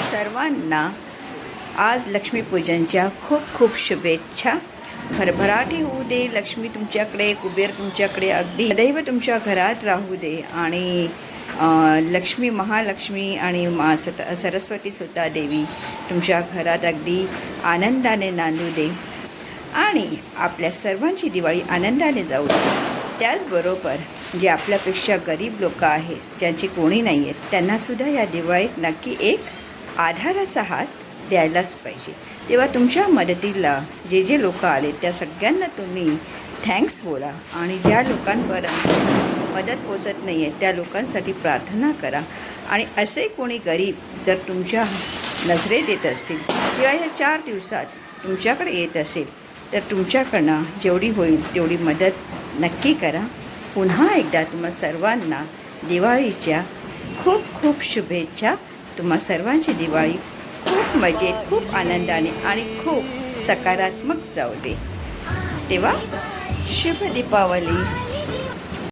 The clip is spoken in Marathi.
सर्वांना आज लक्ष्मीपूजनच्या खूप खूप शुभेच्छा. भरभराटी होऊ दे. लक्ष्मी तुमच्याकडे, कुबेर तुमच्याकडे अगदी सदैव तुमच्या घरात राहू दे. आणि लक्ष्मी, महालक्ष्मी आणि सरस्वती सुद्धा देवी तुमच्या घरात अगदी आनंदाने नांदू दे. आणि आपल्या सर्वांची दिवाळी आनंदाने जाऊ दे. त्याचबरोबर जे आपल्यापेक्षा गरीब लोक आहेत, ज्यांची कोणी नाही आहेत, त्यांनासुद्धा या दिवाळीत नक्की एक आधाराचा हात द्यायलाच पाहिजे. तेव्हा तुमच्या मदतीला जे लोक आले त्या सगळ्यांना तुम्ही थँक्स बोला. आणि ज्या लोकांपर्यंत मदत पोचत नाही आहे त्या लोकांसाठी प्रार्थना करा. आणि असे कोणी गरीब जर तुमच्या नजरेत येत असतील किंवा या 4 दिवसात तुमच्याकडे येत असेल तर तुमच्याकडनं जेवढी होईल तेवढी मदत नक्की करा. पुन्हा एकदा तुम्हा सर्वांना दिवाळीच्या खूप खूप शुभेच्छा. तुम्हा सर्वांची दिवाळी खूप मजेत, खूप आनंदाने आणि खूप सकारात्मक जाऊ दे. तेव्हा शुभ दीपावली.